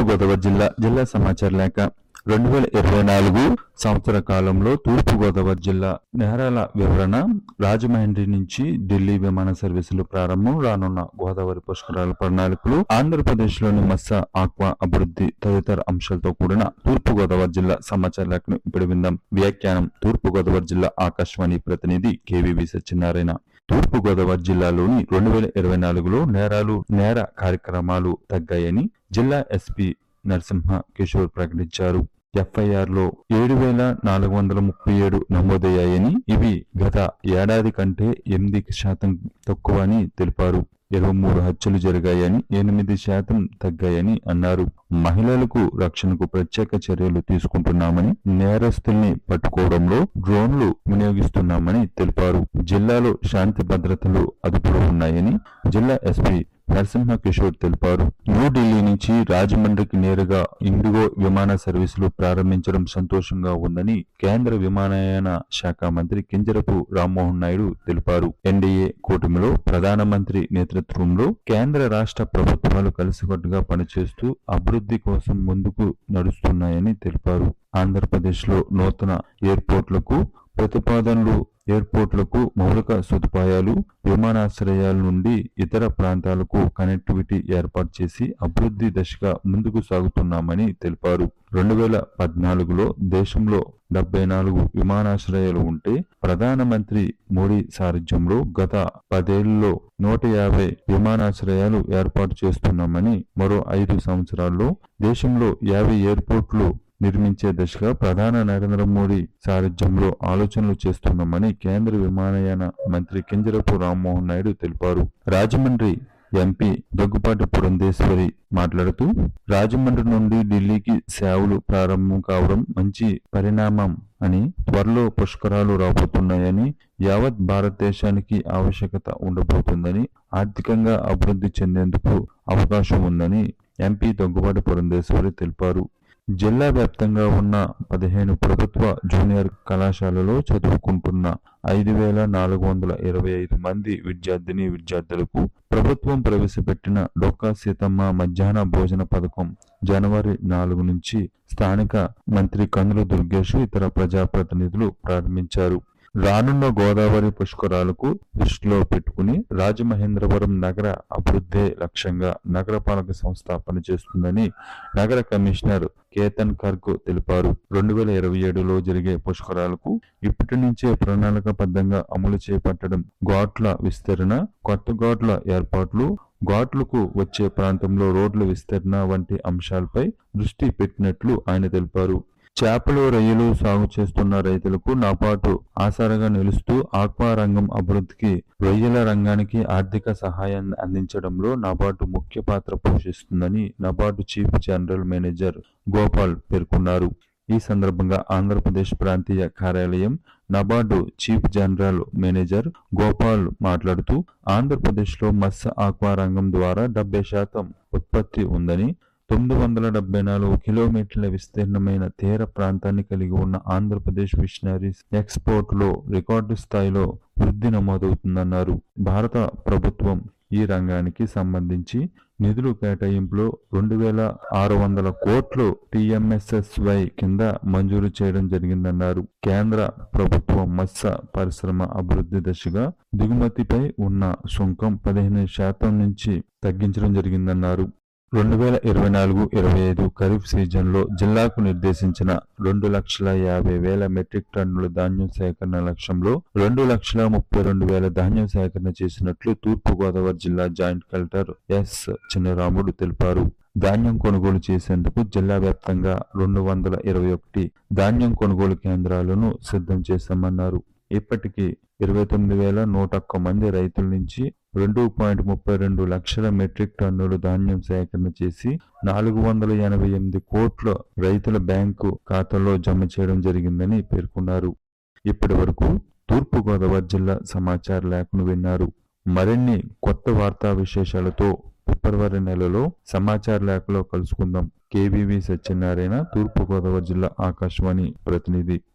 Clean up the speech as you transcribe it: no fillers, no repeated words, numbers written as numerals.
తూర్పుగోదావరి జిల్లా సమాచార లేఖ 2024 సంవత్సర కాలంలో తూర్పుగోదావరి జిల్లా నేరాల వివరణ. రాజమహేంద్రి నుంచి ఢిల్లీ విమాన సర్వీసులు ప్రారంభం, రానున్న గోదావరి పుష్కరాల ప్రణాళికలు, ఆంధ్రప్రదేశ్లోని మత్స్య ఆక్వా అభివృద్ధి తదితర అంశాలతో కూడిన తూర్పుగోదావరి జిల్లా సమాచార లేఖను ఇప్పుడు విందాం. వ్యాఖ్యానం తూర్పుగోదావరి జిల్లా ఆకాశవాణి ప్రతినిధి కేవీవి సత్యనారాయణ. తూర్పుగోదావరి జిల్లాలోని 2024లో నేర కార్యక్రమాలు తగ్గాయని జిల్లా ఎస్పీ నరసింహ కిషోర్ ప్రకటించారు. ఎఫ్ఐఆర్లో 7,437 నమోదయ్యాయని, ఇవి గత ఏడాది కంటే 8% తక్కువ అని తెలిపారు. 23 హత్యలు జరిగాయని, 8% తగ్గాయని అన్నారు. మహిళలకు రక్షణకు ప్రత్యేక చర్యలు తీసుకుంటున్నామని, నేరస్తుల్ని పట్టుకోవడంలో డ్రోన్లు వినియోగిస్తున్నామని తెలిపారు. జిల్లాలో శాంతి భద్రతలు అదుపులో ఉన్నాయని జిల్లా ఎస్పీ నరసింహ కిషోర్ తెలిపారు. న్యూఢిల్లీ నుంచి రాజమండ్రికి నేరుగా ఇండిగో విమాన సర్వీసులు ప్రారంభించడం సంతోషంగా ఉందని కేంద్ర విమానయాన శాఖ మంత్రి కింజరపు రామ్మోహన్ నాయుడు తెలిపారు. ఎన్డీఏ కూటమిలో ప్రధానమంత్రి నేతృత్వంలో కేంద్ర రాష్ట్ర ప్రభుత్వాలు కలిసికట్టుగా పనిచేస్తూ అభివృద్ధి కోసం ముందుకు నడుస్తున్నాయని తెలిపారు. ఆంధ్రప్రదేశ్లో నూతన ఎయిర్పోర్ట్లకు ప్రతిపాదనలు, ఎయిర్పోర్ట్లకు మౌలిక సదుపాయాలు, విమానాశ్రయాల నుండి ఇతర ప్రాంతాలకు కనెక్టివిటీ ఏర్పాటు చేసి అభివృద్ధి దిశగా ముందుకు సాగుతున్నామని తెలిపారు. 2014లో దేశంలో 74 విమానాశ్రయాలు ఉంటే ప్రధానమంత్రి మోడీ సారథ్యంలో గత 10 ఏళ్లలో 150 విమానాశ్రయాలు ఏర్పాటు చేస్తున్నామని, మరో 5 సంవత్సరాల్లో దేశంలో 50 ఎయిర్పోర్ట్లు నిర్మించే దిశగా ప్రధాని నరేంద్ర మోడీ సారథ్యంలో ఆలోచనలు చేస్తున్నామని కేంద్ర విమానయాన మంత్రి కింజరపు రామ్మోహన్ నాయుడు తెలిపారు. రాజమండ్రి ఎంపీ దగ్గుపాటి పురంధేశ్వరి మాట్లాడుతూ, రాజమండ్రి నుండి ఢిల్లీకి సేవలు ప్రారంభం కావడం మంచి పరిణామం అని, త్వరలో పుష్కరాలు రాబోతున్నాయని, యావత్ భారతదేశానికి ఆవశ్యకత ఉండబోతుందని, ఆర్థికంగా అభివృద్ధి చెందేందుకు అవకాశం ఉందని ఎంపీ దగ్గుపాటి పురంధేశ్వరి తెలిపారు. జిల్లా వ్యాప్తంగా ఉన్న 15 ప్రభుత్వ జూనియర్ కళాశాలలో చదువుకుంటున్న 5,425 మంది విద్యార్థులకు ప్రభుత్వం ప్రవేశపెట్టిన డొక్కా సీతమ్మ మధ్యాహ్న భోజన పథకం జనవరి 4 నుంచి స్థానిక మంత్రి కందుల దుర్గేష్, ఇతర ప్రజాప్రతినిధులు ప్రారంభించారు. రానున్న గోదావరి పుష్కరాలకు దృష్టిలో పెట్టుకుని రాజమహేంద్రవరం నగర అభివృద్ధే లక్ష్యంగా నగరపాలక సంస్థ పనిచేస్తుందని నగర కమిషనర్ కేతన్ కర్క్ తెలిపారు. 2027లో జరిగే పుష్కరాలకు ఇప్పటి నుంచే ప్రణాళికాబద్ధంగా అమలు చేపట్టడం, ఘాట్ల విస్తరణ, కొత్త ఘాట్ల ఏర్పాట్లు, ఘాట్లకు వచ్చే ప్రాంతంలో రోడ్ల విస్తరణ వంటి అంశాలపై దృష్టి పెట్టినట్లు ఆయన తెలిపారు. చేపలు, రొయ్యలు సాగు చేస్తున్న రైతులకు నాబార్డు ఆసరాగా నిలుస్తూ ఆక్వా రంగం అభివృద్ధికి, రొయ్యల రంగానికి ఆర్థిక సహాయాన్ని అందించడంలో నాబార్డు ముఖ్య పాత్ర పోషిస్తుందని NABARD chief general manager Gopal పేర్కొన్నారు. ఈ సందర్భంగా ఆంధ్రప్రదేశ్ ప్రాంతీయ కార్యాలయం NABARD chief general manager Gopal మాట్లాడుతూ, ఆంధ్రప్రదేశ్లో మత్స్య ఆక్వా రంగం ద్వారా 70% ఉత్పత్తి ఉందని, 974 కిలోమీటర్ల విస్తీర్ణమైన తీర ప్రాంతాన్ని కలిగి ఉన్న ఆంధ్రప్రదేశ్ ఫిషరీస్ ఎక్స్పోర్ట్ లో రికార్డు స్థాయిలో వృద్ధి నమోదవుతుందన్నారు. భారత ప్రభుత్వం ఈ రంగానికి సంబంధించి నిధులు కేటాయింపులో 2,600 కోట్లు TMSSY కింద మంజూరు చేయడం జరిగిందన్నారు. కేంద్ర ప్రభుత్వం మత్స్య పరిశ్రమ అభివృద్ధి దిశగా దిగుమతిపై ఉన్న సుంకం 15% నుంచి తగ్గించడం జరిగిందన్నారు. 2024-25 ఖరీఫ్ సీజన్లో జిల్లాకు నిర్దేశించిన 2,50,000 మెట్రిక్ టన్నుల ధాన్యం సేకరణ లక్ష్యంలో 2,32,000 ధాన్యం సేకరణ చేసినట్లు తూర్పుగోదావరి జిల్లా జాయింట్ కలెక్టర్ ఎస్ చిన్నరాముడు తెలిపారు. ధాన్యం కొనుగోలు చేసేందుకు జిల్లా వ్యాప్తంగా 221 ధాన్యం కొనుగోలు కేంద్రాలను సిద్ధం చేశామన్నారు. ఇప్పటికీ 29,101 మంది రైతుల నుంచి 2.32 లక్షల మెట్రిక్ టన్నులు ధాన్యం సేకరణ చేసి 488 కోట్ల రైతుల బ్యాంకు ఖాతాలో జమ చేయడం జరిగిందని పేర్కొన్నారు. ఇప్పటి వరకు తూర్పుగోదావరి జిల్లా సమాచార లేఖను విన్నారు. మరిన్ని కొత్త వార్తా విశేషాలతో ఫిబ్రవరి నెలలో సమాచార లేఖలో కలుసుకుందాం. కేవీవి సత్యనారాయణ, తూర్పుగోదావరి జిల్లా ఆకాశవాణి ప్రతినిధి.